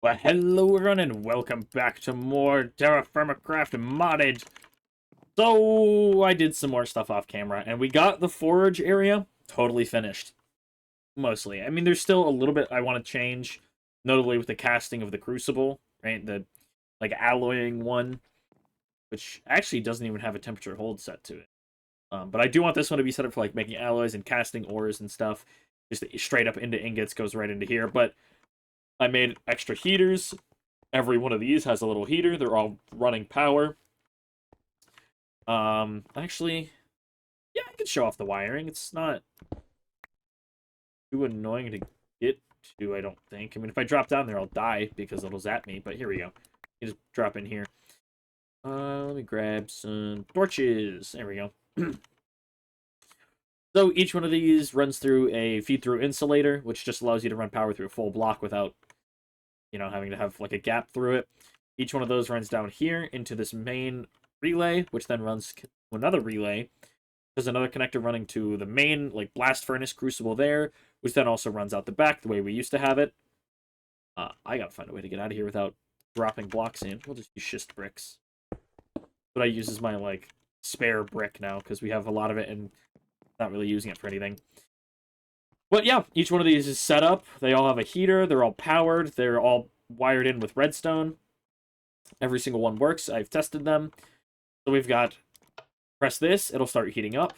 Well, hello everyone, and welcome back to more TerraFirmaCraft modded. So, I did some more stuff off camera, and we got the forge area totally finished. Mostly. I mean, there's still a little bit I want to change, notably with the casting of the crucible, right? The, like, alloying one, which actually doesn't even have a temperature hold set to it. But I do want this one to be set up for, like, making alloys and casting ores and stuff. Just straight up into ingots, goes right into here, but I made extra heaters. Every one of these has a little heater. They're all running power. Actually, yeah, I can show off the wiring. It's not too annoying to get to, I don't think. I mean, if I drop down there, I'll die because it'll zap me. But here we go. You just drop in here. Let me grab some torches. There we go. So each one of these runs through a feed-through insulator, which just allows you to run power through a full block without, you know, having to have like a gap through it. Each one of those runs down here into this main relay, which then runs to another relay. There's another connector running to the main, like, blast furnace crucible there, which then also runs out the back the way we used to have it. I gotta find a way to get out of here without dropping blocks in. We'll just use schist bricks. What I use is my, like, spare brick now, because we have a lot of it and not really using it for anything. But yeah, each one of these is set up. They all have a heater. They're all powered. They're all wired in with redstone. Every single one works. I've tested them. So we've got, press this, it'll start heating up.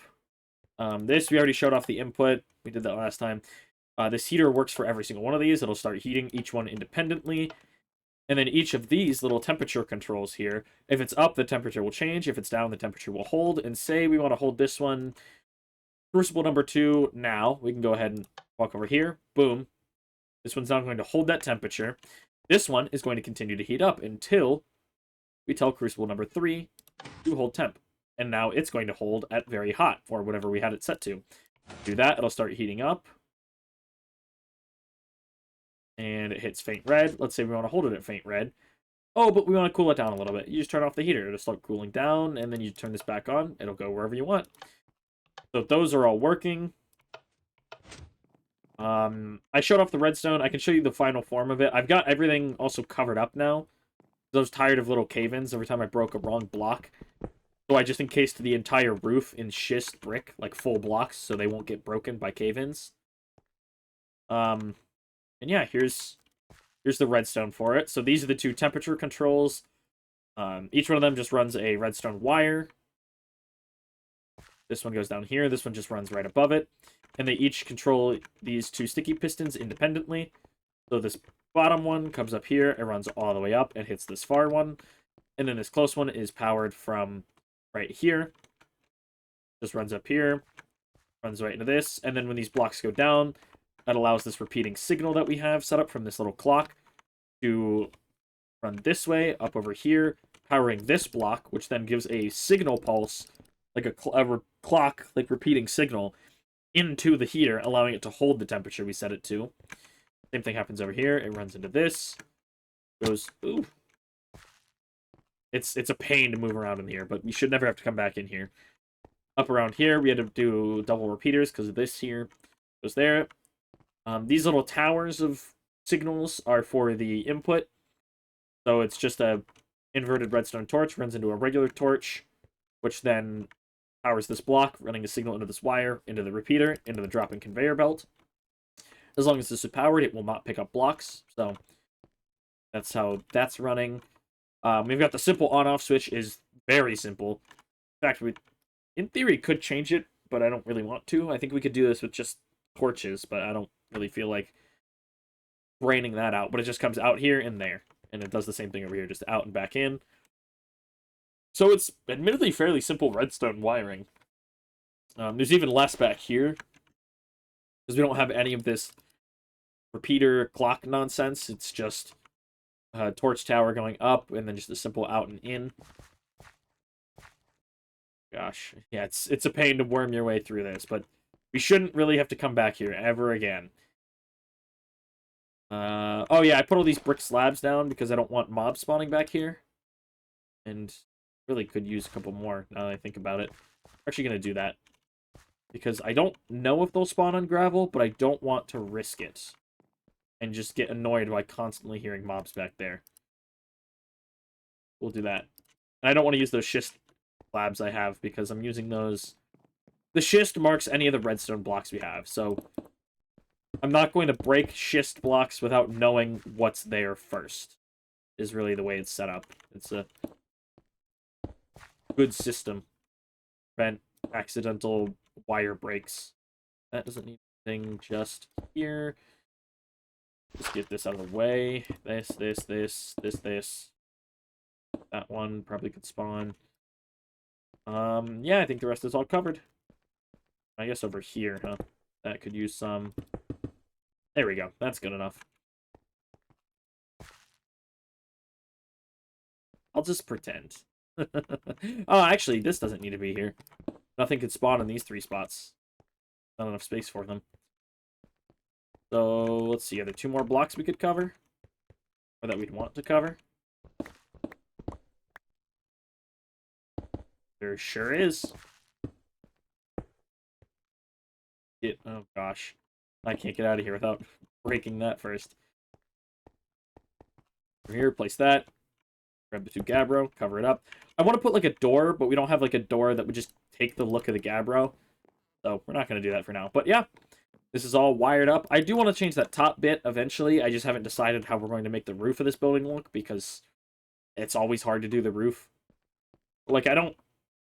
This, we already showed off the input. We did that last time. This heater works for every single one of these. It'll start heating each one independently. And then each of these little temperature controls here, if it's up, the temperature will change. If it's down, the temperature will hold. And say we want to hold this one, crucible number 2 now. We can go ahead and walk over here. Boom. This one's now going to hold that temperature. This one is going to continue to heat up until we tell crucible number 3 to hold temp. And now it's going to hold at very hot, or whatever we had it set to. Do that, it'll start heating up. And it hits faint red. Let's say we want to hold it at faint red. Oh, but we want to cool it down a little bit. You just turn off the heater. It'll start cooling down, and then you turn this back on. It'll go wherever you want. So those are all working. I showed off the redstone. I can show you the final form of it. I've got everything also covered up now. I was tired of little cave-ins every time I broke a wrong block. So I just encased the entire roof in schist brick, like full blocks, so they won't get broken by cave-ins. And yeah, here's the redstone for it. So these are the 2 temperature controls. Each one of them just runs a redstone wire. This one goes down here. This one just runs right above it. And they each control these 2 sticky pistons independently. So this bottom one comes up here. It runs all the way up and hits this far one. And then this close one is powered from right here. Just runs up here. Runs right into this. And then when these blocks go down, that allows this repeating signal that we have set up from this little clock to run this way, up over here, powering this block, which then gives a signal pulse, like a clock, like repeating signal, into the heater, allowing it to hold the temperature we set it to. Same thing happens over here. It runs into this. Goes, ooh. It's a pain to move around in here, but we should never have to come back in here. Up around here, we had to do double repeaters because of this here. Goes there. These little towers of signals are for the input. So it's just a inverted redstone torch, runs into a regular torch, which then powers this block, running a signal into this wire, into the repeater, into the dropping conveyor belt. As long as this is powered, it will not pick up blocks. So that's how that's running. We've got the simple on-off switch is very simple. In fact, we, in theory, could change it, but I don't really want to. I think we could do this with just torches, but I don't really feel like draining that out. But it just comes out here and there, and it does the same thing over here, just out and back in. So it's admittedly fairly simple redstone wiring. There's even less back here, because we don't have any of this repeater clock nonsense. It's just a torch tower going up, and then just a simple out and in. Gosh, yeah, it's a pain to worm your way through this, but we shouldn't really have to come back here ever again. Oh yeah, I put all these brick slabs down because I don't want mobs spawning back here. And really could use a couple more now that I think about it. I'm actually going to do that. Because I don't know if they'll spawn on gravel, but I don't want to risk it. and just get annoyed by constantly hearing mobs back there. We'll do that. And I don't want to use those schist slabs I have because I'm using those. The schist marks any of the redstone blocks we have, so I'm not going to break schist blocks without knowing what's there first, is really the way it's set up. It's a good system. Prevent accidental wire breaks. That doesn't need anything just here. Just get this out of the way. This. That one probably could spawn. Yeah, I think the rest is all covered. I guess over here, huh? That could use some. There we go. That's good enough. I'll just pretend. Oh, actually, this doesn't need to be here. Nothing could spawn in these 3 spots. Not enough space for them. So, let's see. Are there 2 more blocks we could cover? Or that we'd want to cover? There sure is. Oh, gosh. I can't get out of here without breaking that first. From here, place that. Grab the 2 Gabbro, cover it up. I want to put, like, a door, but we don't have, like, a door that would just take the look of the Gabbro. So, we're not going to do that for now. But, yeah, this is all wired up. I do want to change that top bit eventually. I just haven't decided how we're going to make the roof of this building look, because it's always hard to do the roof. Like, I don't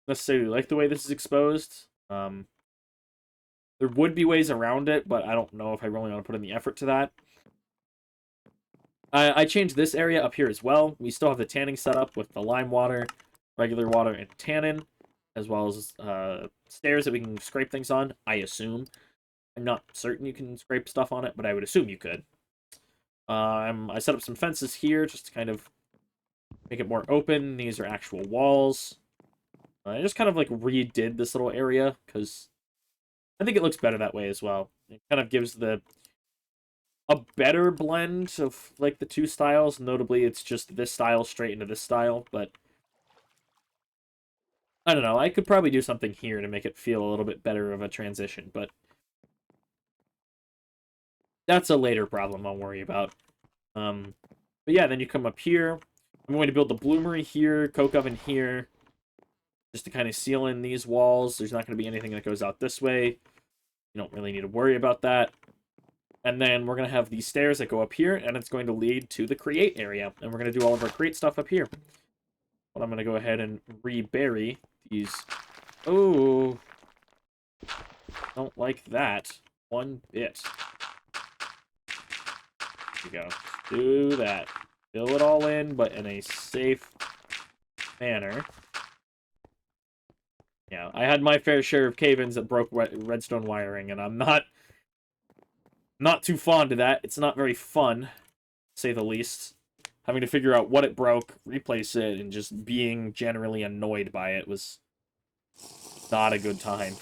necessarily like the way this is exposed. There would be ways around it, but I don't know if I really want to put in the effort to that. I changed this area up here as well. We still have the tanning set up with the lime water, regular water, and tannin, as well as stairs that we can scrape things on, I assume. I'm not certain you can scrape stuff on it, but I would assume you could. I set up some fences here just to kind of make it more open. These are actual walls. I just kind of like redid this little area because I think it looks better that way as well. It kind of gives a better blend of like the 2 styles. Notably, it's just this style straight into this style, but I don't know. I could probably do something here to make it feel a little bit better of a transition, but that's a later problem I'll worry about. But yeah, then you come up here. I'm going to build the bloomery here, coke oven here, just to kind of seal in these walls. There's not going to be anything that goes out this way. You don't really need to worry about that. And then we're going to have these stairs that go up here, and it's going to lead to the create area. And we're going to do all of our create stuff up here. But I'm going to go ahead and rebury these. Oh, don't like that one bit. There you go. Do that. Fill it all in, but in a safe manner. Yeah, I had my fair share of cave-ins that broke redstone wiring, and I'm not too fond of that. It's not very fun, to say the least. Having to figure out what it broke, replace it, and just being generally annoyed by it was not a good time.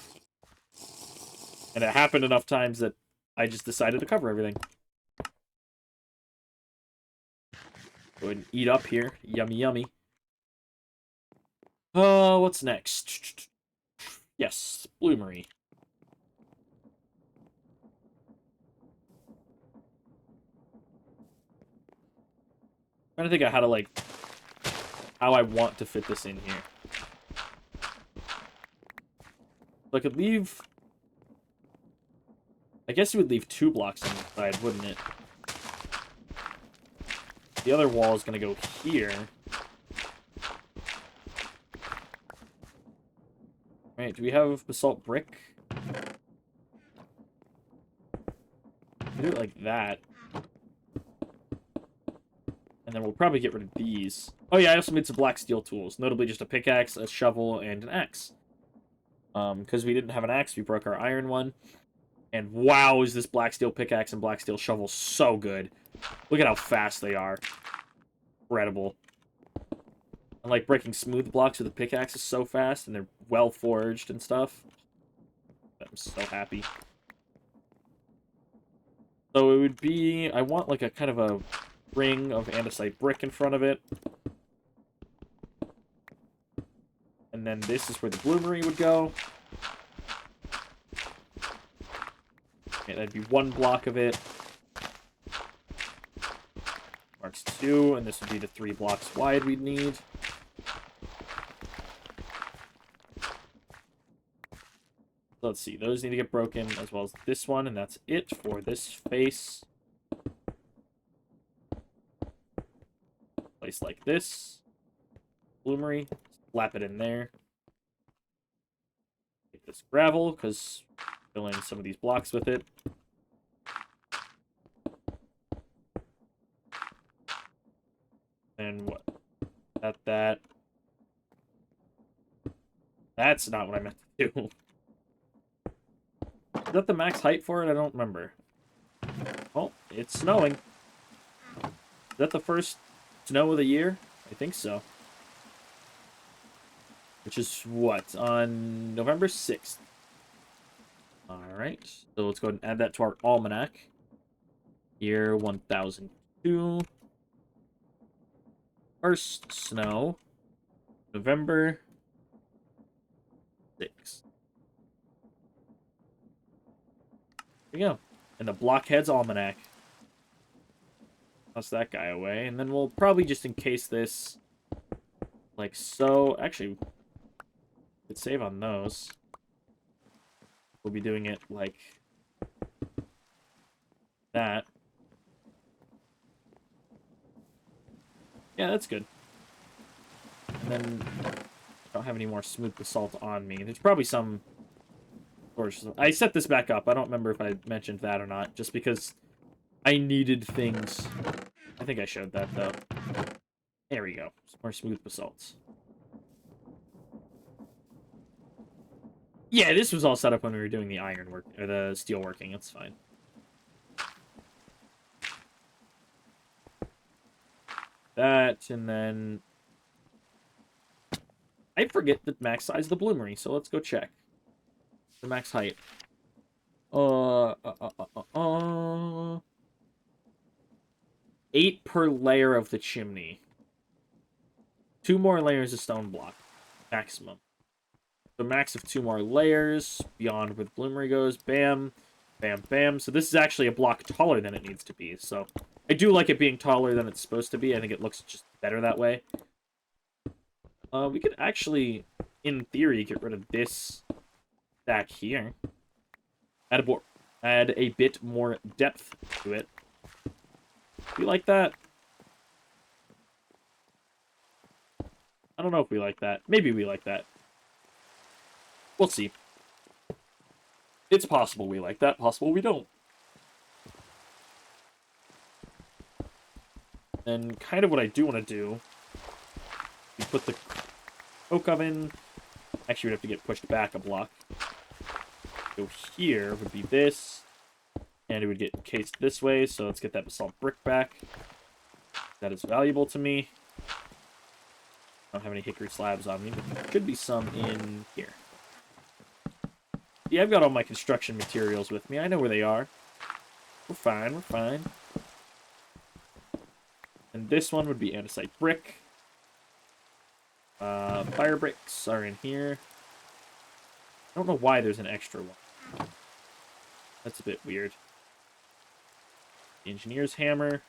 And it happened enough times that I just decided to cover everything. Go ahead and eat up here. Yummy, yummy. What's next? Yes, bloomery. I'm trying to think of how to, like, how I want to fit this in here. So I could leave... I guess you would leave 2 blocks on the side, wouldn't it? The other wall is going to go here. Alright, do we have basalt brick? Do it like that. And then we'll probably get rid of these. Oh yeah, I also made some black steel tools. Notably just a pickaxe, a shovel, and an axe. Because we didn't have an axe, we broke our iron one. And wow, is this black steel pickaxe and black steel shovel so good. Look at how fast they are. Incredible. And like breaking smooth blocks with a pickaxe is so fast, and they're well forged and stuff. I'm so happy. So it would be, I want like a kind of a ring of andesite brick in front of it. And then this is where the bloomery would go. Okay, that'd be 1 block of it. Marks 2, and this would be the 3 blocks wide we'd need. Let's see, those need to get broken, as well as this one, and that's it for this face. Place like this. Bloomery, slap it in there. Take this gravel, because fill in some of these blocks with it. And what? That. That's not what I meant to do. Is that the max height for it? I don't remember. Oh, it's snowing. Is that the first snow of the year? I think so. Which is what? On November 6th. Alright. So let's go ahead and add that to our almanac. Year 1002. First snow. November 6th. There we go. And the Blockhead's Almanac. Toss that guy away. And then we'll probably just encase this like so. Actually, let's save on those. We'll be doing it like that. Yeah, that's good. And then I don't have any more smooth basalt on me. There's probably some... I set this back up. I don't remember if I mentioned that or not, just because I needed things. I think I showed that, though. There we go. Some more smooth basalts. Yeah, this was all set up when we were doing the iron work, or the steel working. It's fine. That, and then... I forget the max size of the bloomery, so let's go check. The max height. 8 per layer of the chimney. 2 more layers of stone block. Maximum. So max of 2 more layers. Beyond where the bloomery goes. Bam. Bam, bam. So this is actually a block taller than it needs to be. So I do like it being taller than it's supposed to be. I think it looks just better that way. We could actually, in theory, get rid of this stack here. Add a bit more depth to it. We like that? I don't know if we like that. Maybe we like that. We'll see. It's possible we like that, possible we don't. And kind of what I do want to do, we put the coke oven. Actually, we'd have to get pushed back a block. So here would be this, and it would get encased this way. So let's get that basalt brick back. That is valuable to me. I don't have any hickory slabs on me, but there should be some in here. Yeah, I've got all my construction materials with me. I know where they are. We're fine, we're fine. And this one would be andesite brick. Fire bricks are in here. I don't know why there's an extra one. That's a bit weird. The engineer's hammer.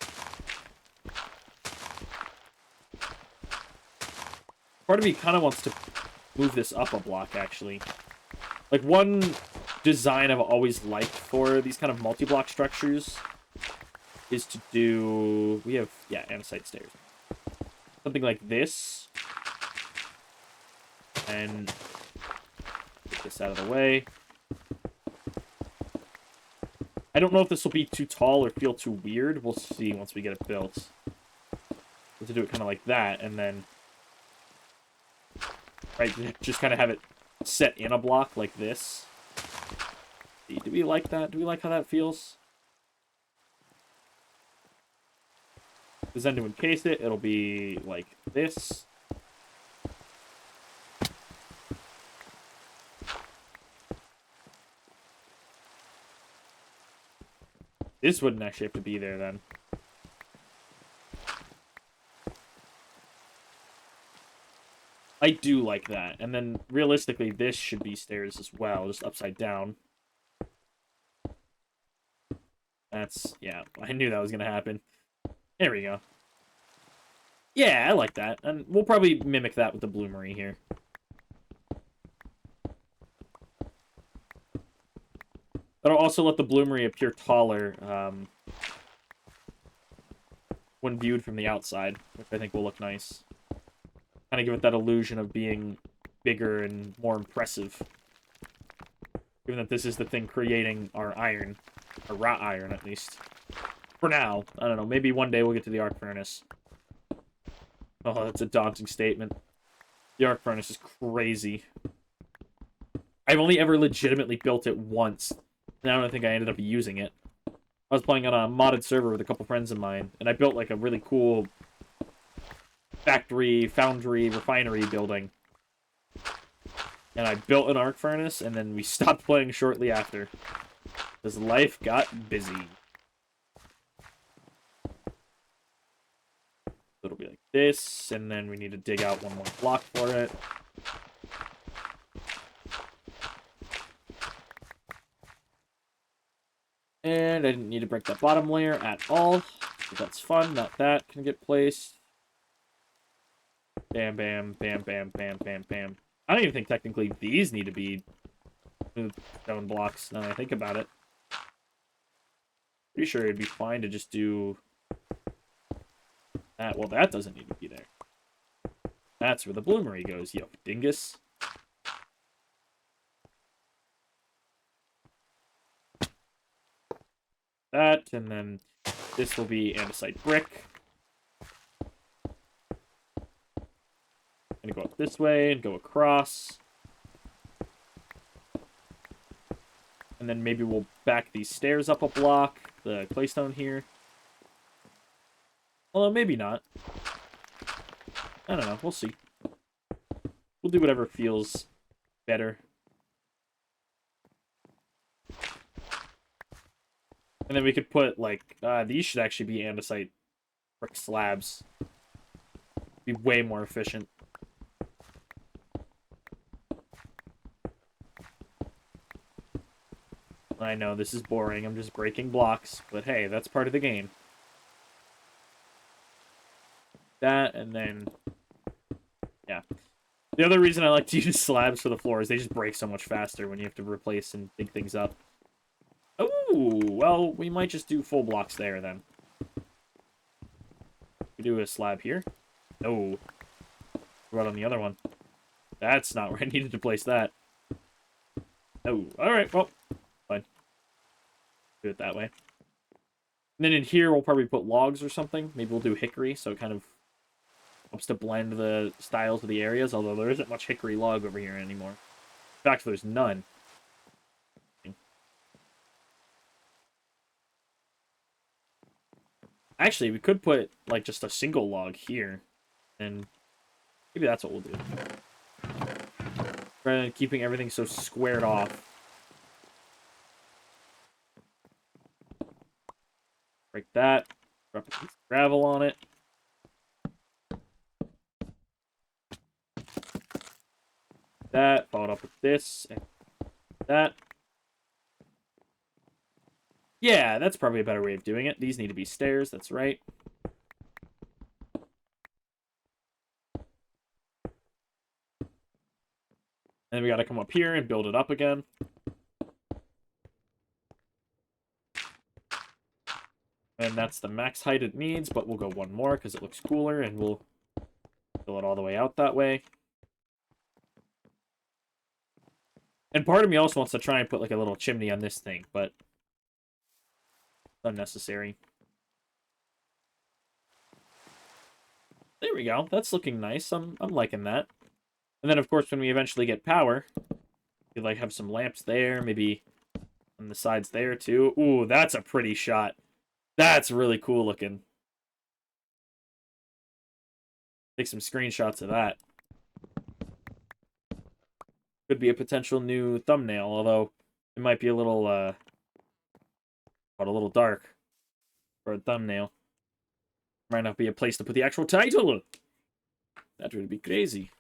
Part of me kind of wants to move this up a block, actually. Like, one design I've always liked for these kind of multi-block structures is to do... We have, yeah, andesite stairs. Something like this. And get this out of the way. I don't know if this will be too tall or feel too weird. We'll see once we get it built. To do it kind of like that, and then... Right, just kind of have it set in a block like this. Do we like that? Do we like how that feels? Because then to encase it, it'll be like this. This wouldn't actually have to be there then. I do like that. And then, realistically, this should be stairs as well, just upside down. That's, yeah, I knew that was going to happen. There we go. Yeah, I like that. And we'll probably mimic that with the bloomery here. That'll also let the bloomery appear taller when viewed from the outside, which I think will look nice. Kind of give it that illusion of being bigger and more impressive. Given that this is the thing creating our iron. Or wrought iron, at least. For now. I don't know. Maybe one day we'll get to the arc furnace. Oh, that's a daunting statement. The arc furnace is crazy. I've only ever legitimately built it once. And I don't think I ended up using it. I was playing on a modded server with a couple friends of mine. And I built like a really cool factory, foundry, refinery building. And I built an arc furnace, and then we stopped playing shortly after. Because life got busy. So it'll be like this, and then we need to dig out one more block for it. And I didn't need to break that bottom layer at all. So that's fun. Not that can get placed. Bam, bam, bam, bam, bam, bam, bam. I don't even think technically these need to be smooth stone blocks, now that I think about it. Pretty sure it'd be fine to just do that. Well, that doesn't need to be there. That's where the bloomery goes, yo, dingus. That, and then this will be andesite brick. Gonna go up this way and go across. And then maybe we'll back these stairs up a block, the claystone here. Although maybe not. I don't know, we'll see. We'll do whatever feels better. And then we could put, like, these should actually be andesite brick slabs. Be way more efficient. I know, this is boring. I'm just breaking blocks. But hey, that's part of the game. That, and then... yeah. The other reason I like to use slabs for the floor is they just break so much faster when you have to replace and dig things up. Oh, well, we might just do full blocks there, then. We do a slab here. No. What about on the other one? That's not where I needed to place that. Oh, alright, well... fine. Do it that way. And then in here, we'll probably put logs or something. Maybe we'll do hickory, so it kind of helps to blend the styles of the areas, although there isn't much hickory log over here anymore. In fact, there's none. Actually, we could put, like, just a single log here. And maybe that's what we'll do. Rather than keeping everything so squared off. Break that. Drop a piece of gravel on it. That. Followed up with this. And that. Yeah, that's probably a better way of doing it. These need to be stairs, that's right. And we gotta come up here and build it up again. And that's the max height it needs, but we'll go one more because it looks cooler, and we'll fill it all the way out that way. And part of me also wants to try and put like a little chimney on this thing, but unnecessary. There we go. That's looking nice. I'm liking that. And then, of course, when we eventually get power, we like have some lamps there, maybe on the sides there too. Ooh, that's a pretty shot. That's really cool looking. Take some screenshots of that. Could be a potential new thumbnail, although it might be a little dark for a thumbnail. Might not be a place to put the actual title. That would be crazy.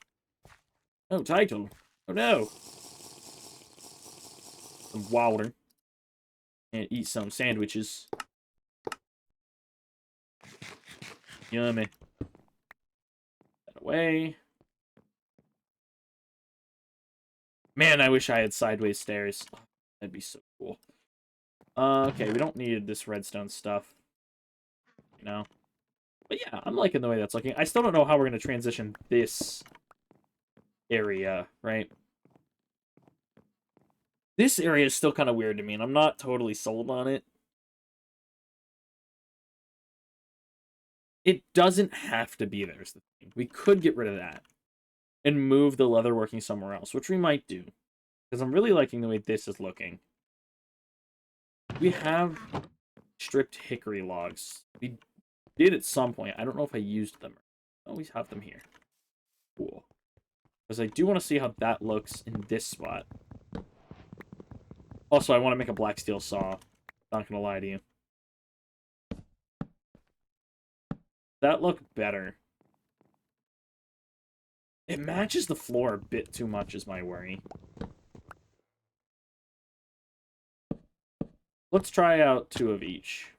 No title. Oh no. Some water. And eat some sandwiches. Yummy. way. Man, I wish I had sideways stairs. Oh, that'd be so cool. Okay, we don't need this redstone stuff. You know? But yeah, I'm liking the way that's looking. I still don't know how we're going to transition this area, right? This area is still kind of weird to me, and I'm not totally sold on it. It doesn't have to be there, is the thing. We could get rid of that and move the leatherworking somewhere else, which we might do. Because I'm really liking the way this is looking. We have stripped hickory logs. We did at some point. I don't know if I used them. I always have them here. Cool. Because I do want to see how that looks in this spot. Also, I want to make a black steel saw. Not going to lie to you. That looked better. It matches the floor a bit too much is my worry. Let's try out 2 of each.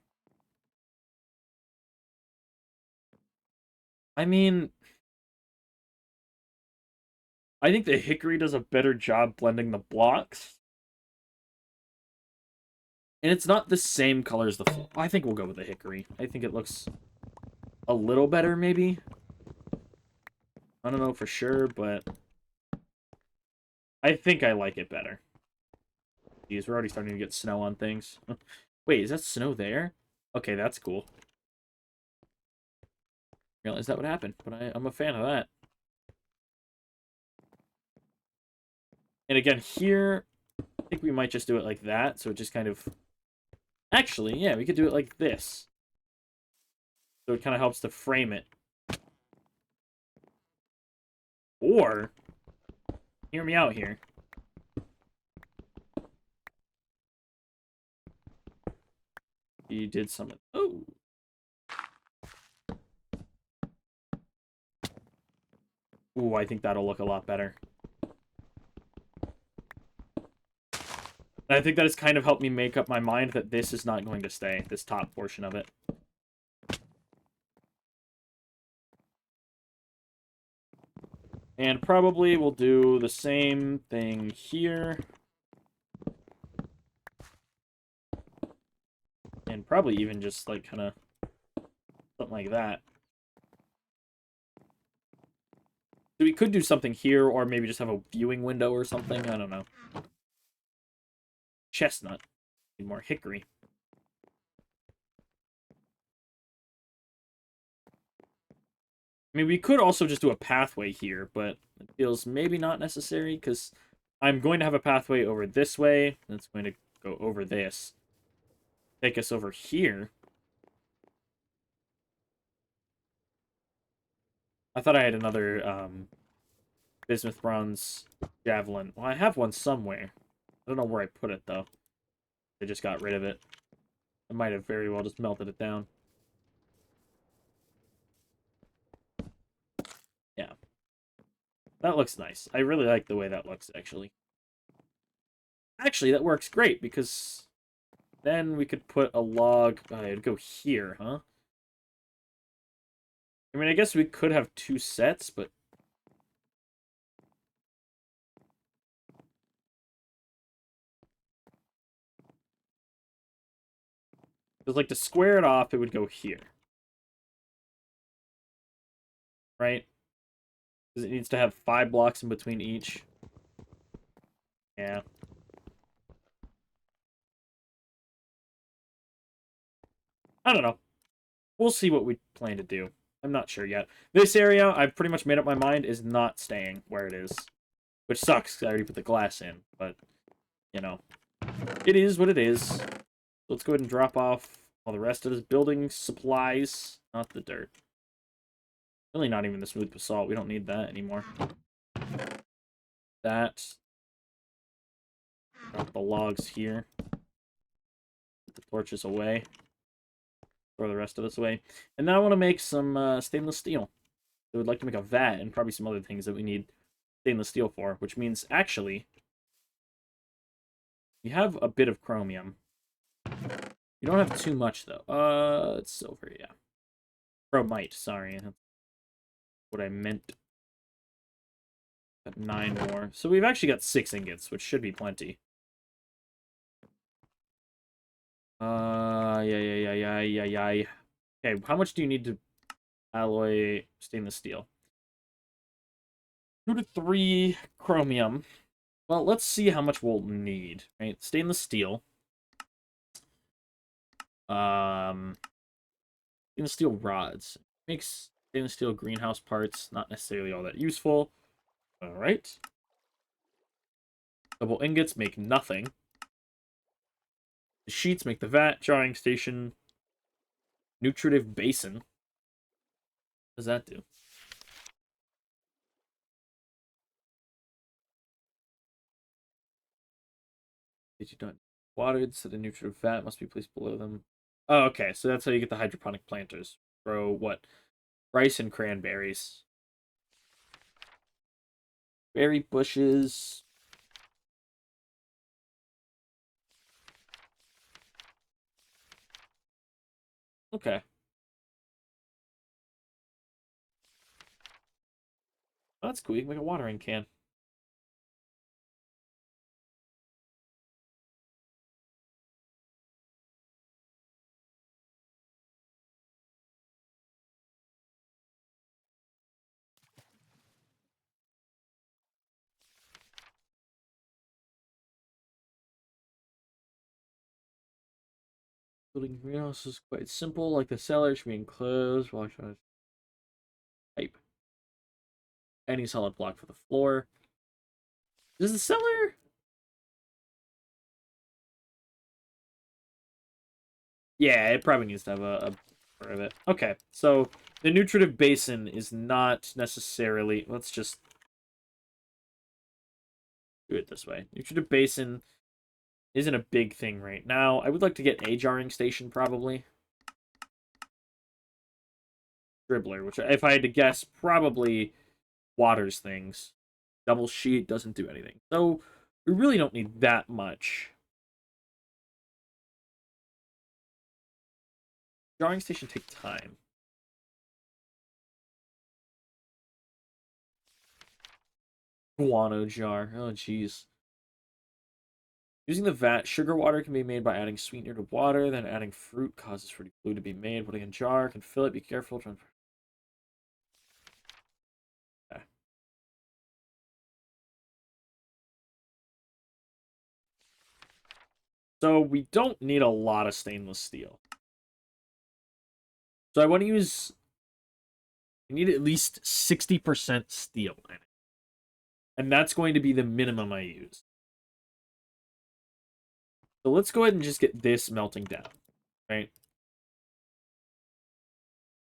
I mean, I think the hickory does a better job blending the blocks. And it's not the same color as the floor. I think we'll go with the hickory. I think it looks a little better, maybe. I don't know for sure, but I think I like it better. Jeez, we're already starting to get snow on things. Wait, is that snow there? Okay, that's cool. Realize that would happen, but I'm a fan of that. And again, here, I think we might just do it like that, so it just kind of... Actually, yeah, we could do it like this. So it kind of helps to frame it. Or, hear me out here. You did some... Oh! Ooh, I think that'll look a lot better. I think that has kind of helped me make up my mind that this is not going to stay, this top portion of it. And probably we'll do the same thing here. And probably even just, like, kind of something like that. So we could do something here, or maybe just have a viewing window or something. I don't know. Chestnut. Need more hickory. I mean, we could also just do a pathway here, but it feels maybe not necessary, because I'm going to have a pathway over this way, and it's going to go over this. Take us over here. I thought I had another bismuth bronze javelin. Well, I have one somewhere. I don't know where I put it, though. I just got rid of it. I might have very well just melted it down. Yeah. That looks nice. I really like the way that looks, actually. Actually, that works great, because then we could put a log... it'd go here, huh? I mean, I guess we could have 2 sets, but... Because, like, to square it off, it would go here. Right? Because it needs to have 5 blocks in between each. Yeah. I don't know. We'll see what we plan to do. I'm not sure yet. This area, I've pretty much made up my mind, is not staying where it is. Which sucks, because I already put the glass in. But, you know. It is what it is. Let's go ahead and drop off all the rest of this building supplies. Not the dirt. Really not even the smooth basalt. We don't need that anymore. That. Drop the logs here. Put the torches away. Throw the rest of this away. And now I want to make some stainless steel. I would like to make a vat and probably some other things that we need stainless steel for. Which means, actually, we have a bit of chromium. We don't have too much, though. It's silver, yeah. Chromite, sorry. That's what I meant Got 9 more. So we've actually got 6 ingots, which should be plenty. Yeah. Okay, how much do you need to alloy stainless steel? 2 to 3 chromium. Well, let's see how much we'll need, right? Stainless steel. Stainless steel rods. Makes stainless steel greenhouse parts not necessarily all that useful. All right. Double ingots make nothing. The sheets make the vat, drying station, nutritive basin. What does that do? Did you not watered, so the nutritive vat must be placed below them. Oh, okay, so that's how you get the hydroponic planters. Grow what? Rice and cranberries. Berry bushes. Okay. Oh, that's cool. You can make a watering can. Building greenhouse is quite simple, like the cellar should be enclosed. While trying to type any solid block for the floor. Does the cellar? Yeah, it probably needs to have a part of it. Okay, so the nutritive basin is not necessarily. Let's just do it this way. Nutritive basin isn't a big thing right now. I would like to get a jarring station, probably. Dribbler, which, if I had to guess, probably waters things. Double sheet doesn't do anything. So we really don't need that much. Jarring station take time. Guano jar. Oh, jeez. Using the vat, sugar water can be made by adding sweetener to water, then adding fruit causes fruity glue to be made. Putting in jar can fill it. Be careful. Okay. So we don't need a lot of stainless steel. So I want to use... I need at least 60% steel in it. And that's going to be the minimum I use. So let's go ahead and just get this melting down, right?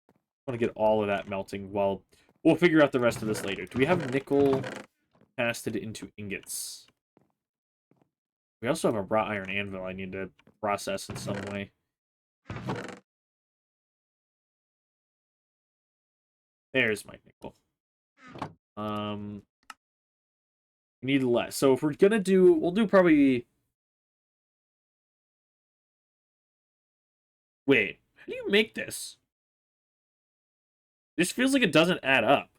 I want to get all of that melting while... We'll figure out the rest of this later. Do we have nickel casted into ingots? We also have a wrought iron anvil I need to process in some way. There's my nickel. We need less. So if we're gonna do... We'll do probably... Wait, how do you make this? This feels like it doesn't add up.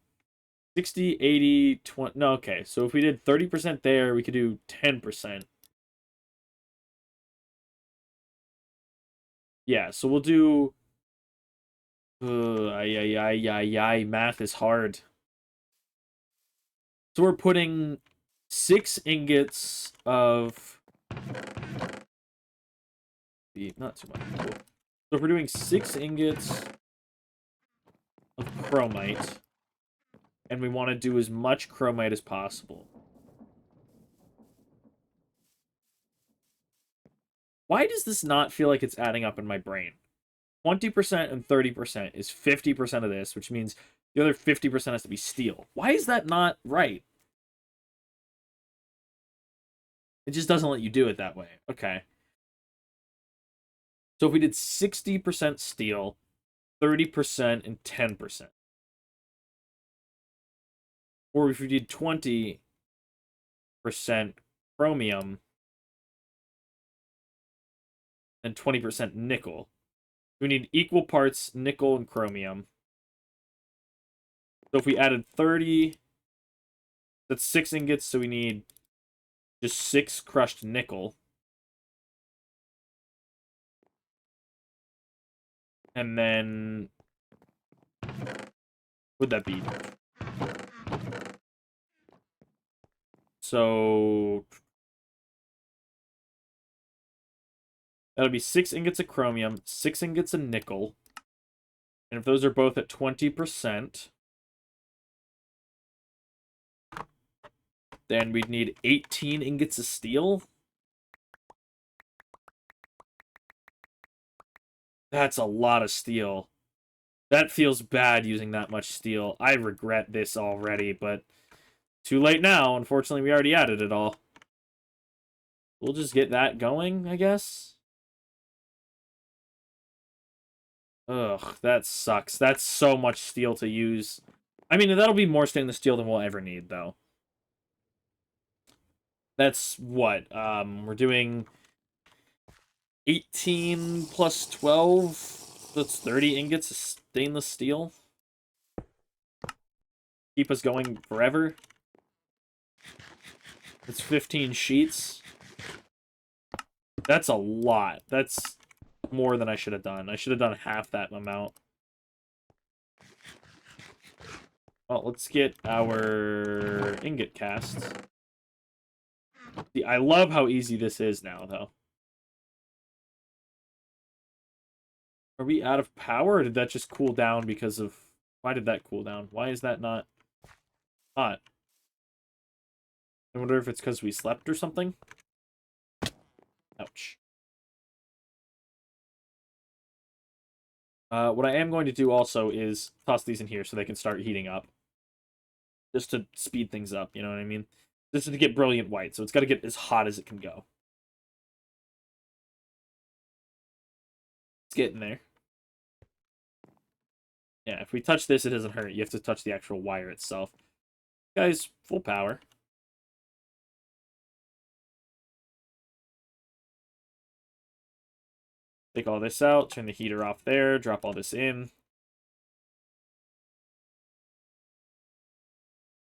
60, 80, 20... No, okay. So if we did 30% there, we could do 10%. Yeah, so we'll do... Math is hard. So we're putting 6 ingots of... Not too much. Cool. So if we're doing 6 ingots of chromite, and we want to do as much chromite as possible. Why does this not feel like it's adding up in my brain? 20% and 30% is 50% of this, which means the other 50% has to be steel. Why is that not right? It just doesn't let you do it that way. Okay. So if we did 60% steel, 30% and 10%. Or if we did 20% chromium and 20% nickel. We need equal parts nickel and chromium. So if we added 30 to That's 6 ingots, so we need just 6 crushed nickel. And then... Would that be? So... That'll be 6 ingots of chromium, 6 ingots of nickel. And if those are both at 20%, then we'd need 18 ingots of steel. That's a lot of steel. That feels bad using that much steel. I regret this already, but too late now. Unfortunately, we already added it all. We'll just get that going, I guess. Ugh, that sucks. That's so much steel to use. I mean, that'll be more stainless steel than we'll ever need, though. That's what? We're doing 18 plus 12. That's 30 ingots of stainless steel. Keep us going forever. It's 15 sheets. That's a lot. That's more than I should have done. I should have done half that amount. Well, let's get our ingot casts. See, I love how easy this is now, though. Are we out of power, or did that just cool down because of... Why did that cool down? Why is that not hot? I wonder if it's because we slept or something. Ouch. What I am going to do also is toss these in here so they can start heating up. Just to speed things up, you know what I mean? This is to get brilliant white, so it's got to get as hot as it can go. It's getting there. Yeah, if we touch this, it doesn't hurt. You have to touch the actual wire itself. Guys, full power. Take all this out, turn the heater off there, drop all this in.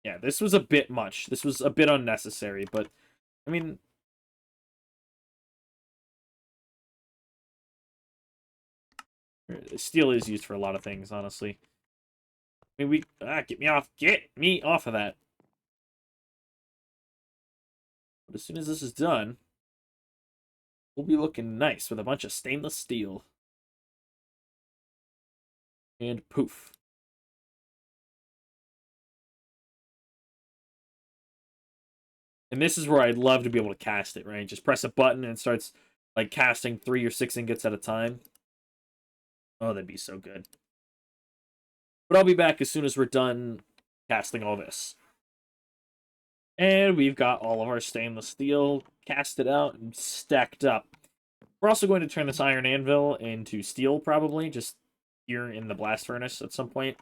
Yeah, this was a bit much. This was a bit unnecessary, but, I mean... Steel is used for a lot of things, honestly. I mean, get me off! Get me off of that! But as soon as this is done, we'll be looking nice with a bunch of stainless steel. And poof. And this is where I'd love to be able to cast it, right? Just press a button and it starts, like, casting 3 or 6 ingots at a time. Oh, that'd be so good. But I'll be back as soon as we're done casting all this. And we've got all of our stainless steel casted out and stacked up. We're also going to turn this iron anvil into steel, probably, just here in the blast furnace at some point.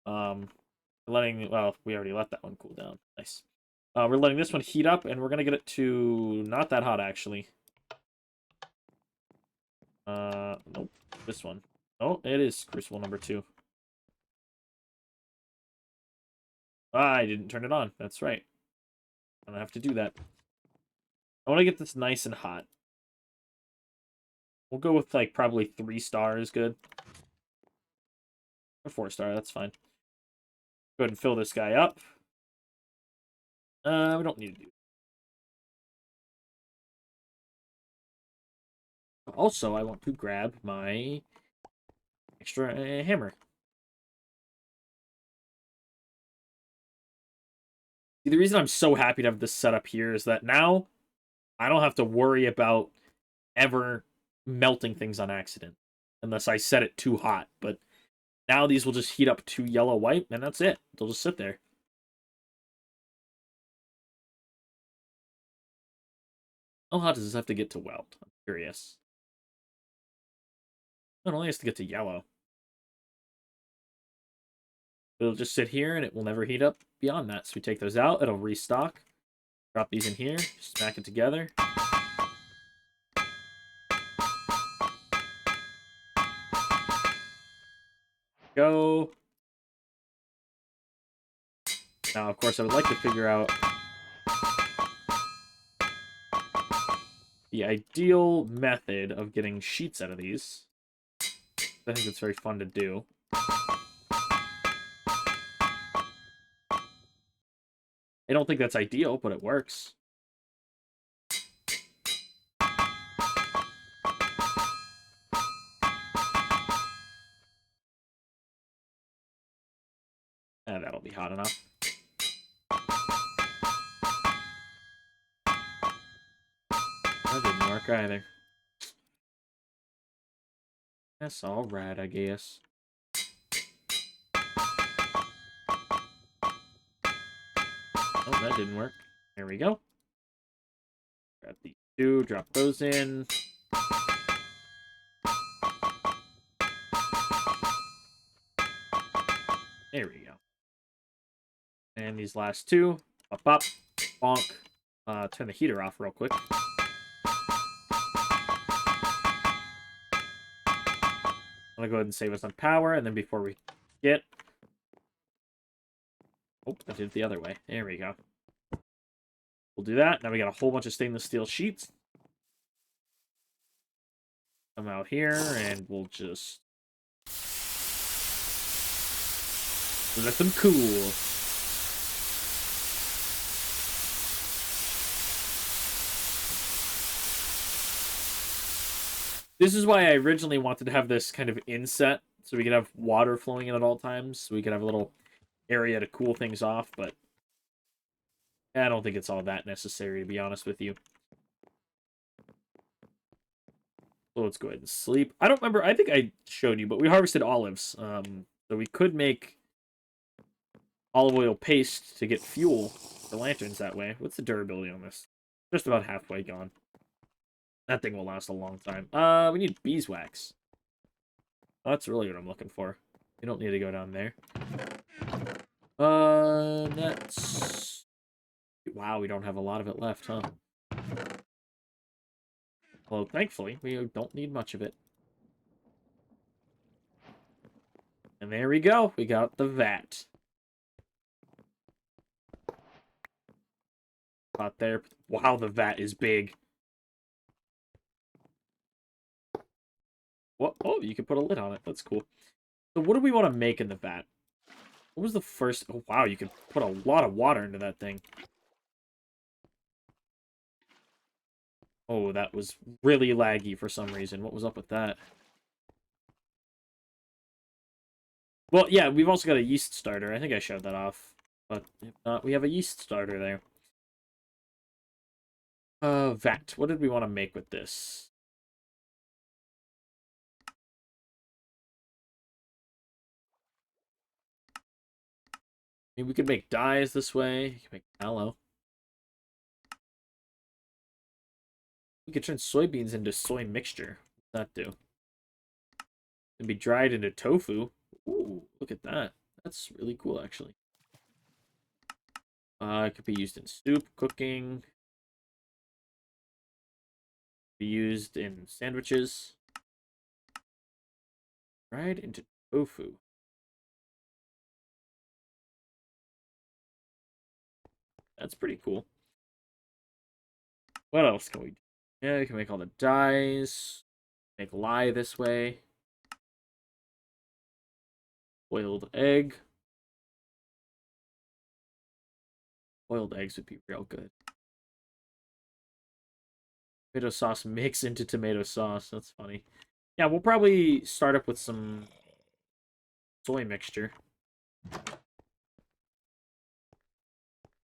Well, we already let that one cool down. Nice. We're letting this one heat up, and we're going to get it to not that hot, actually. Nope. This one. Oh, it is Crucible number 2. I didn't turn it on. That's right. I don't have to do that. I want to get this nice and hot. We'll go with, like, probably 3 stars. Good. Or 4 star. That's fine. Go ahead and fill this guy up. We don't need to do. Also, I want to grab my extra hammer. See, the reason I'm so happy to have this set up here is that now I don't have to worry about ever melting things on accident unless I set it too hot. But now these will just heat up to yellow white, and that's it. They'll just sit there. How hot does this have to get to weld? I'm curious. It only has to get to yellow. It'll just sit here, and it will never heat up beyond that. So we take those out. It'll restock. Drop these in here. Smack it together. Go. Now, of course, I would like to figure out the ideal method of getting sheets out of these. I think it's very fun to do. I don't think that's ideal, but it works. And that'll be hot enough. That didn't work either. That's alright, I guess. Oh, that didn't work. There we go. Grab these two, drop those in. There we go. And these last two, up, bonk. Turn the heater off real quick. I'm gonna go ahead and save us on power, and then before we get... Oh, I did it the other way. There we go. We'll do that. Now we got a whole bunch of stainless steel sheets. Come out here, and we'll just... let them cool. This is why I originally wanted to have this kind of inset, so we could have water flowing in at all times, so we could have a little area to cool things off, but I don't think it's all that necessary, to be honest with you. So let's go ahead and sleep. I don't remember, I think I showed you, but we harvested olives, so we could make olive oil paste to get fuel for lanterns that way. What's the durability on this? Just about halfway gone. That thing will last a long time. We need beeswax. Oh, that's really what I'm looking for. You don't need to go down there. That's... Wow, we don't have a lot of it left, huh? Well, thankfully, we don't need much of it. And there we go. We got the vat. Out there. Wow, the vat is big. What? Oh, you can put a lid on it. That's cool. So what do we want to make in the vat? What was the first... Oh, wow, you can put a lot of water into that thing. Oh, that was really laggy for some reason. What was up with that? Well, yeah, we've also got a yeast starter. I think I showed that off. But if not, we have a yeast starter there. Vat. What did we want to make with this? I mean, we could make dyes this way. You can make tallow. We could turn soybeans into soy mixture. What's that do? It can be dried into tofu. Ooh, look at that. That's really cool, actually. It could be used in soup, cooking. Be used in sandwiches. Dried into tofu. That's pretty cool. What else can we do? Yeah, we can make all the dyes. Make lye this way. Boiled egg. Boiled eggs would be real good. Tomato sauce mix into tomato sauce. That's funny. Yeah, we'll probably start up with some soy mixture.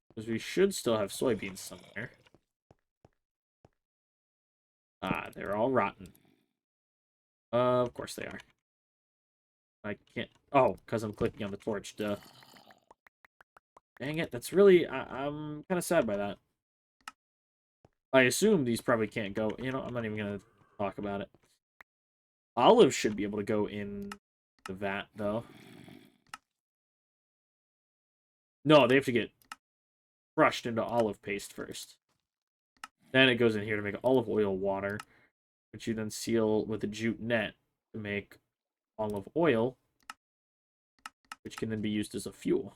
Because we should still have soybeans somewhere. Ah, they're all rotten. Of course they are. I can't... Oh, because I'm clicking on the torch, duh. Dang it, that's really... I'm kind of sad by that. I assume these probably can't go... You know, I'm not even going to talk about it. Olives should be able to go in the vat, though. No, they have to get crushed into olive paste first. Then it goes in here to make olive oil water, which you then seal with a jute net to make olive oil, which can then be used as a fuel.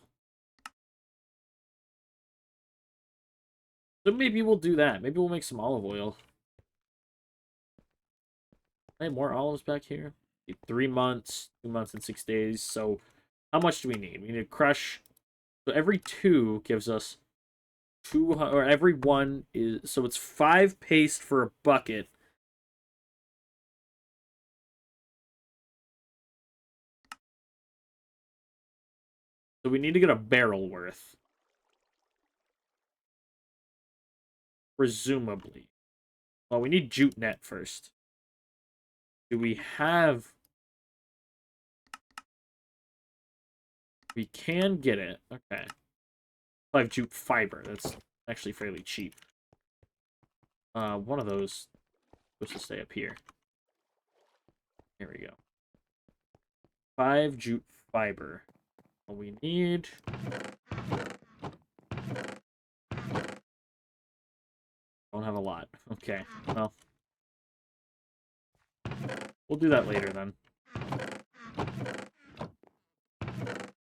So maybe we'll do that. Maybe we'll make some olive oil. Hey, more olives back here. 3 months, 2 months and 6 days. So how much do we need? We need to crush. So every 2 gives us 200, or every 1 is, so it's 5 paste for a bucket. So we need to get a barrel worth. Presumably. Well, we need jute net first. Do we have... We can get it. Okay. 5 jute fiber. That's actually fairly cheap. One of those supposed to stay up here. Here we go. 5 jute fiber. What we need... Don't have a lot. Okay, well. We'll do that later, then.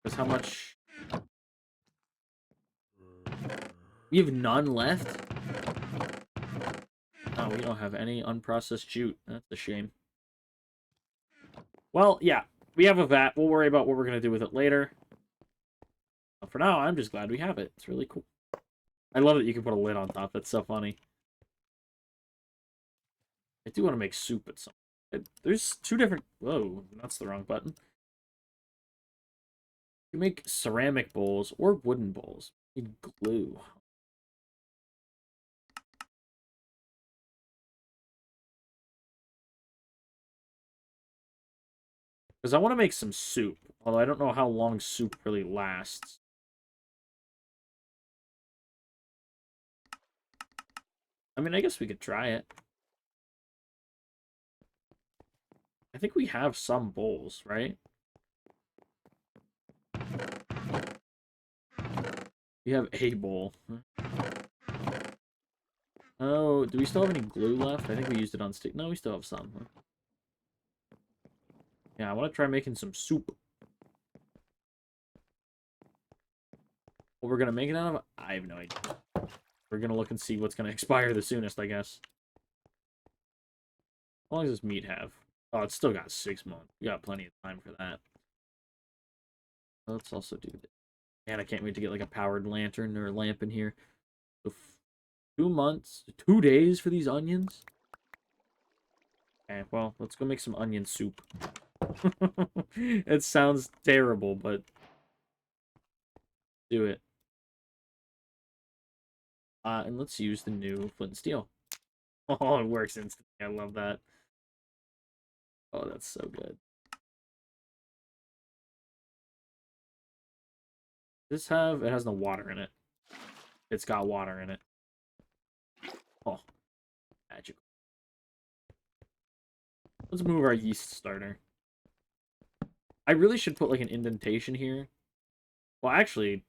Because how much... We have none left? Oh, we don't have any unprocessed jute. That's a shame. Well, yeah. We have a vat. We'll worry about what we're going to do with it later. But for now, I'm just glad we have it. It's really cool. I love that you can put a lid on top. That's so funny. I do want to make soup at some point. There's 2 different... Whoa, that's the wrong button. You make ceramic bowls or wooden bowls. You need glue. Because I want to make some soup. Although I don't know how long soup really lasts. I mean, I guess we could try it. I think we have some bowls, right? We have a bowl. Oh, do we still have any glue left? I think we used it on stick. No, we still have some. Yeah, I want to try making some soup. What we're going to make it out of? I have no idea. We're going to look and see what's going to expire the soonest, I guess. How long does this meat have? Oh, it's still got 6 months. We got plenty of time for that. Let's also do this. Man, I can't wait to get like a powered lantern or lamp in here. So 2 months, 2 days for these onions? Okay, well, let's go make some onion soup. It sounds terrible, but do it. And let's use the new flint and steel. Oh, it works instantly. I love that. Oh, that's so good. Does this have... It has no water in it. It's got water in it. Oh, magic. Let's move our yeast starter. I really should put like an indentation here. Well, actually,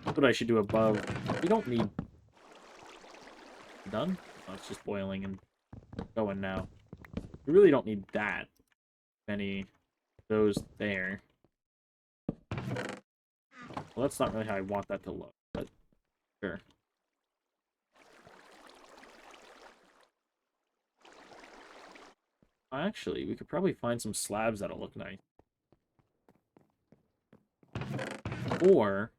that's what I should do above. We don't need... Done? Oh, it's just boiling and going now. We really don't need that many of those there. Well, that's not really how I want that to look, but sure. Actually, we could probably find some slabs that'll look nice. Or...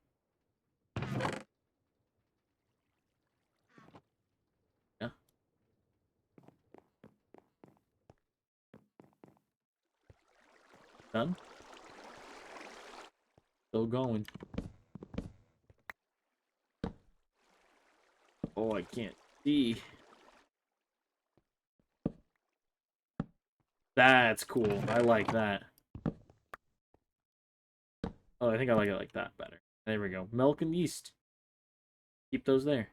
Yeah. Done? Still going. Oh, I can't see. That's cool. I like that. Oh, I think I like it like that better. There we go. Milk and yeast. Keep those there.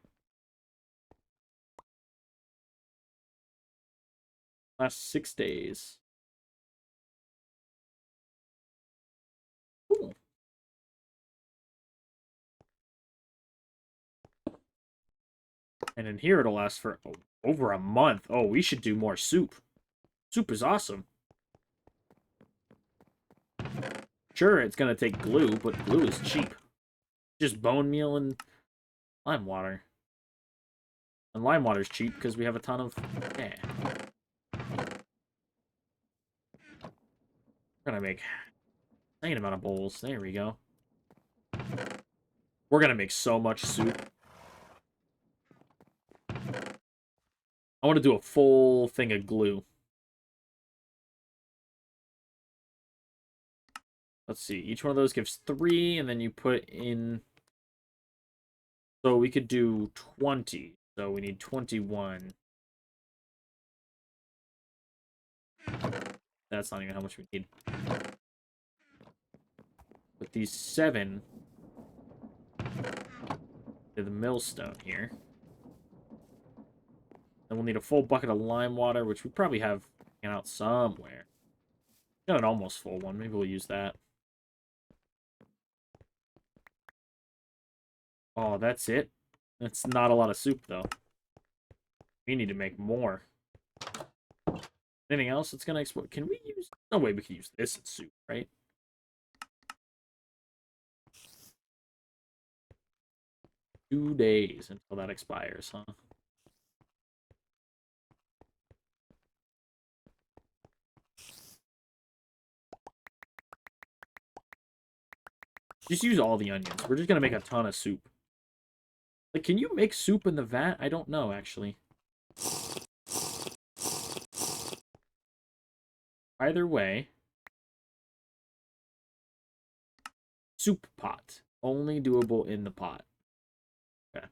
Last 6 days. Cool. And in here it'll last for over a month. Oh, we should do more soup. Soup is awesome. Sure, it's gonna take glue, but glue is cheap. Just bone meal and lime water. And lime water's cheap because we have a ton of... Yeah. We're gonna make an insane amount of bowls. There we go. We're gonna make so much soup. I want to do a full thing of glue. Let's see. Each one of those gives 3, and then you put in... So we could do 20. So we need 21. That's not even how much we need. But these 7 to the millstone here. Then we'll need a full bucket of lime water, which we probably have out somewhere. Got an almost full one. Maybe we'll use that. Oh, that's it? That's not a lot of soup, though. We need to make more. Anything else that's going to explode? Can we use... No way we can use this in soup, right? Two days until that expires, huh? Just use all the onions. We're just going to make a ton of soup. Like, can you make soup in the vat? I don't know, actually. Either way. Soup pot. Only doable in the pot. Okay.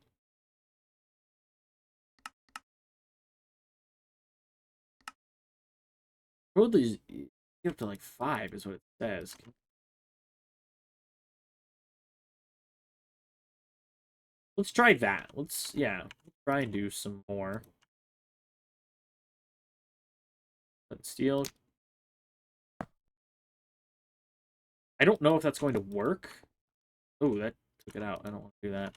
Probably you have to like 5 is what it says. Let's try that. Let's try and do some more. Let's steal. I don't know if that's going to work. Oh, that took it out. I don't want to do that.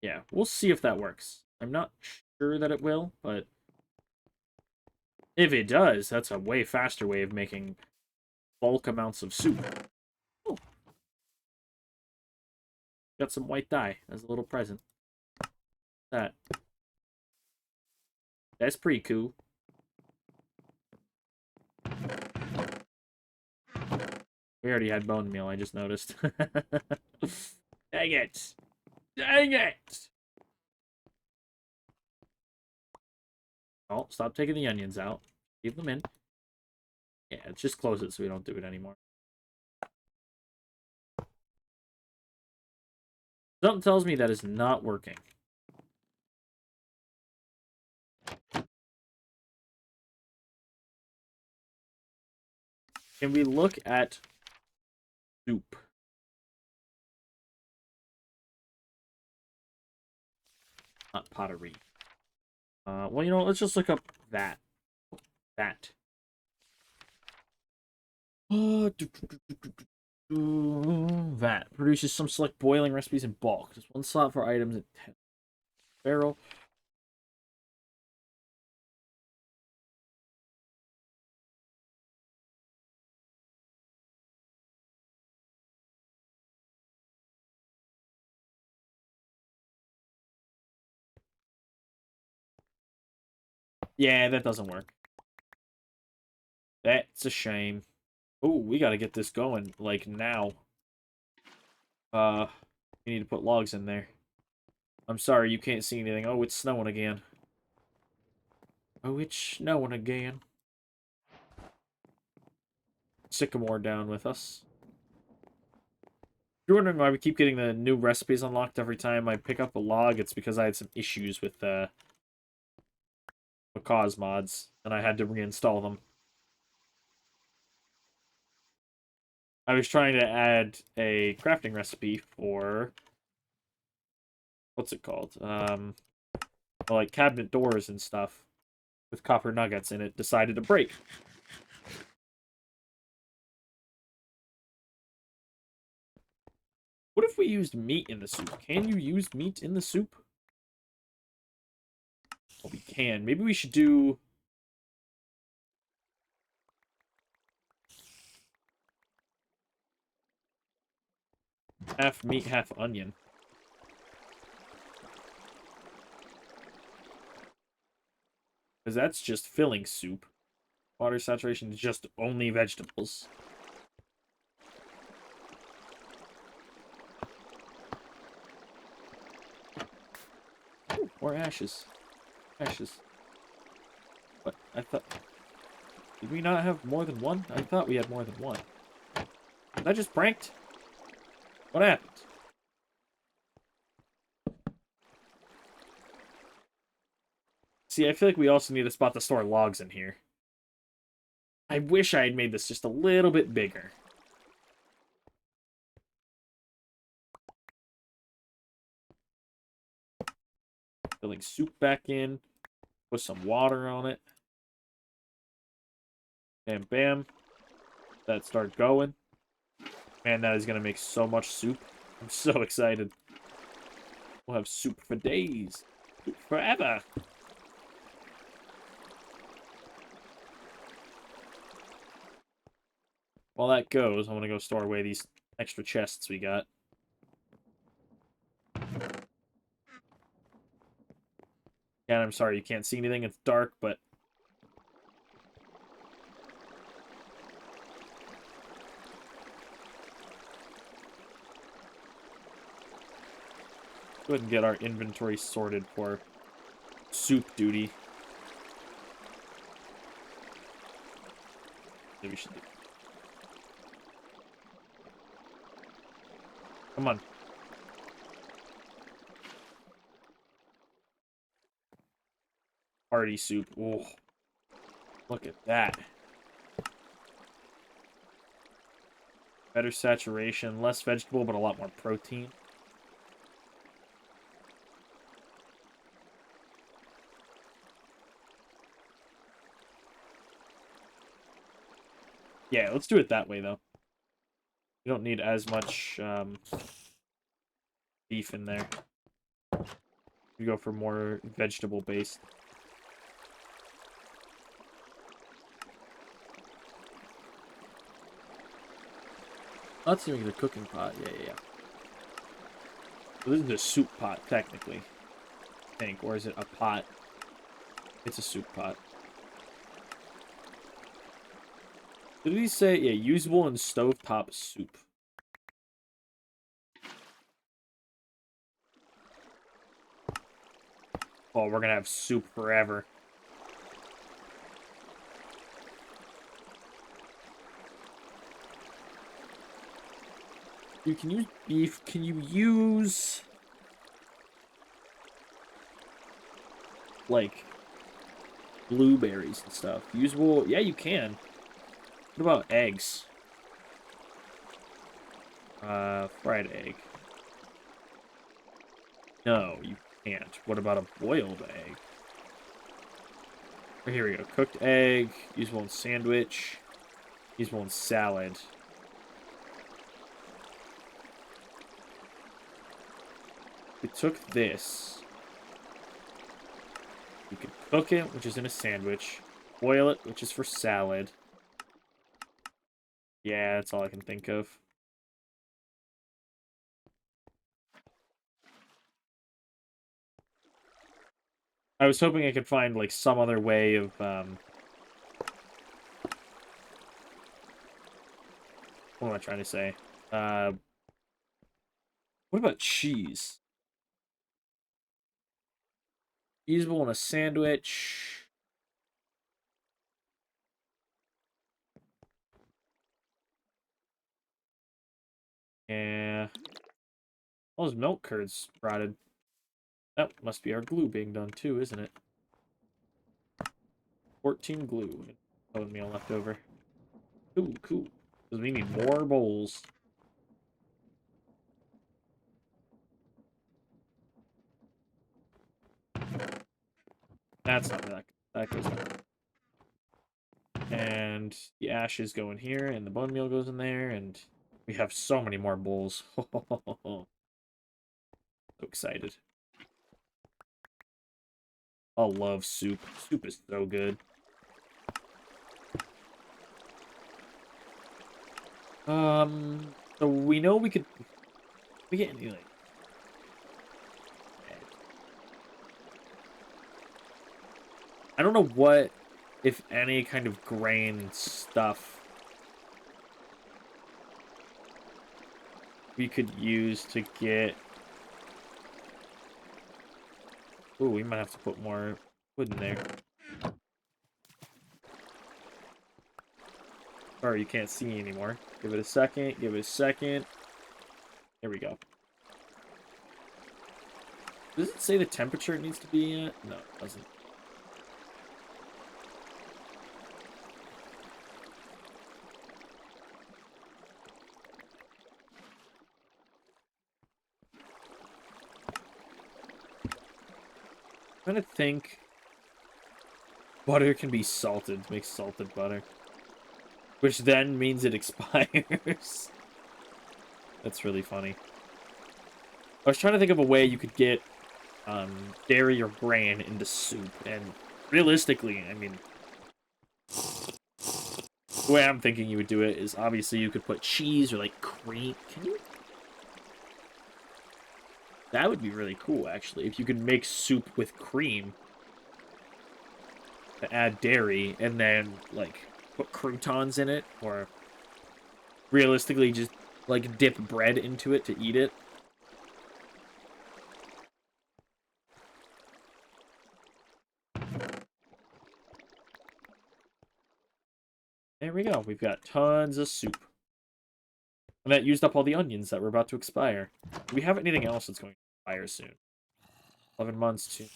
Yeah, we'll see if that works. I'm not sure that it will, but if it does, that's a way faster way of making bulk amounts of soup. Oh. Got some white dye as a little present. That's pretty cool. We already had bone meal, I just noticed. Dang it! Dang it! Oh, stop taking the onions out. Leave them in. Yeah, just close it so we don't do it anymore. Something tells me that is not working. Can we look at soup? Not pottery. Well, you know, let's just look up that. That. That produces some select boiling recipes in bulk. Just 1 slot for items in 10 barrel. Yeah, that doesn't work. That's a shame. Oh, we gotta get this going, like, now. We need to put logs in there. I'm sorry, you can't see anything. Oh, it's snowing again. Oh, it's snowing again. Sycamore down with us. If you're wondering why we keep getting the new recipes unlocked every time I pick up a log, it's because I had some issues with Macaw's mods, and I had to reinstall them. I was trying to add a crafting recipe for... What's it called? Well, like cabinet doors and stuff with copper nuggets, and it decided to break. What if we used meat in the soup? Can you use meat in the soup? Well, we can. Maybe we should do... half meat, half onion. Because that's just filling soup. Water saturation is just only vegetables. Ooh, more ashes. Ashes. What? I thought... Did we not have more than one? I thought we had more than one. Was I just pranked? What happened? See, I feel like we also need a spot to store logs in here. I wish I had made this just a little bit bigger. Filling soup back in. Put some water on it. Bam, bam. That start going. Man, that is going to make so much soup. I'm so excited. We'll have soup for days. Soup forever. While that goes, I want to go store away these extra chests we got. Yeah, I'm sorry you can't see anything. It's dark, but... Go ahead and get our inventory sorted for soup duty. Maybe we should do. Come on. Party soup. Oh, look at that. Better saturation, less vegetable, but a lot more protein. Yeah, let's do it that way, though. You don't need as much beef in there. You go for more vegetable-based. Oh, that's even the cooking pot. Yeah. So this is a soup pot, technically. I think. Or is it a pot? It's a soup pot. Did he say, yeah, usable in stovetop soup? Oh, we're gonna have soup forever. You can use beef. Can you use... like... blueberries and stuff? Usable... Yeah, you can. What about eggs? Fried egg. No, you can't. What about a boiled egg? Oh, here we go. Cooked egg. Usable in sandwich. Usable in salad. We took this. You could cook it, which is in a sandwich. Boil it, which is for salad. Yeah, that's all I can think of. I was hoping I could find, like, some other way of, what am I trying to say? What about cheese? Usable in a sandwich. Yeah. All those milk curds rotted. That must be our glue being done too, isn't it? 14 glue. Bone meal left over. Ooh, cool. Because we need more bowls. That's not that. That goes there. And the ashes go in here, and the bone meal goes in there, and we have so many more bowls. So excited. I love soup. Soup is so good. So we know we could... We get any, like... I don't know what, if any, kind of grain stuff we could use to get... Ooh, we might have to put more wood in there. Sorry, you can't see anymore. Give it a second, give it a second. There we go. Does it say the temperature it needs to be at? No, it doesn't. I'm trying to think. Butter can be salted to make salted butter. Which then means it expires. That's really funny. I was trying to think of a way you could get dairy or grain into soup. And realistically, I mean, the way I'm thinking you would do it is obviously you could put cheese or like cream. Can you? That would be really cool, actually, if you could make soup with cream to add dairy and then like put croutons in it, or realistically just like dip bread into it to eat it. There we go. We've got tons of soup. And that used up all the onions that were about to expire. Do we have anything else that's going to expire soon? 11 months too.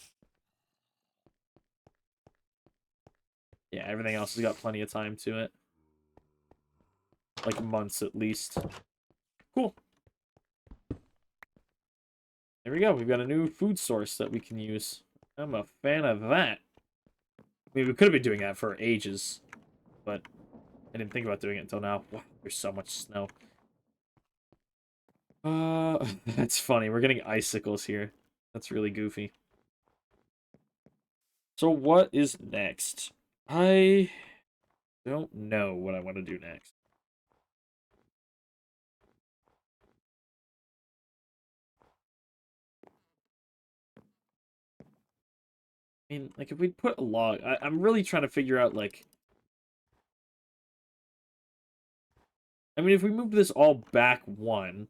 Yeah, everything else has got plenty of time to it. Like months at least. Cool. There we go. We've got a new food source that we can use. I'm a fan of that. I mean, we could have been doing that for ages, but I didn't think about doing it until now. Wow, there's so much snow. That's funny. We're getting icicles here. That's really goofy. So what is next? I don't know what I want to do next. I mean, like, if we put a log... I'm really trying to figure out, like... I mean, if we move this all back one,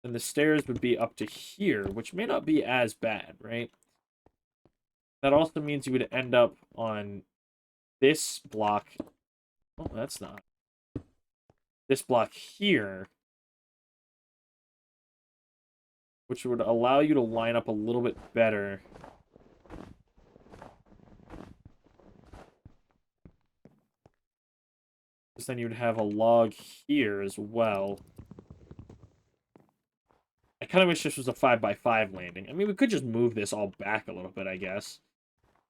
then the stairs would be up to here, which may not be as bad, right? That also means you would end up on this block. Oh, that's not. This block here, which would allow you to line up a little bit better. Because then you would have a log here as well. I kind of wish this was a 5x5 landing. I mean, we could just move this all back a little bit, I guess.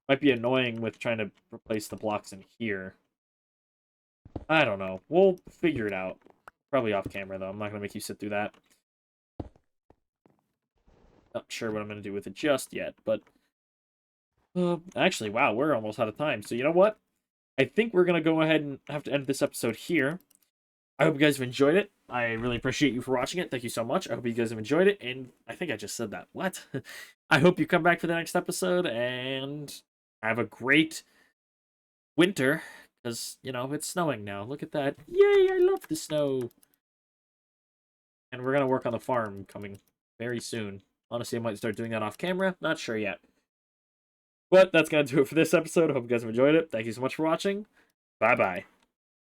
Might be annoying with trying to replace the blocks in here. I don't know. We'll figure it out. Probably off camera, though. I'm not going to make you sit through that. Not sure what I'm going to do with it just yet, but... actually, wow, we're almost out of time. So you know what? I think we're going to go ahead and have to end this episode here. I hope you guys have enjoyed it. I really appreciate you for watching it. Thank you so much. I hope you guys have enjoyed it. And I think I just said that. What? I hope you come back for the next episode and have a great winter. Because, you know, it's snowing now. Look at that. Yay, I love the snow. And we're going to work on the farm coming very soon. Honestly, I might start doing that off camera. Not sure yet. But that's going to do it for this episode. I hope you guys have enjoyed it. Thank you so much for watching. Bye-bye.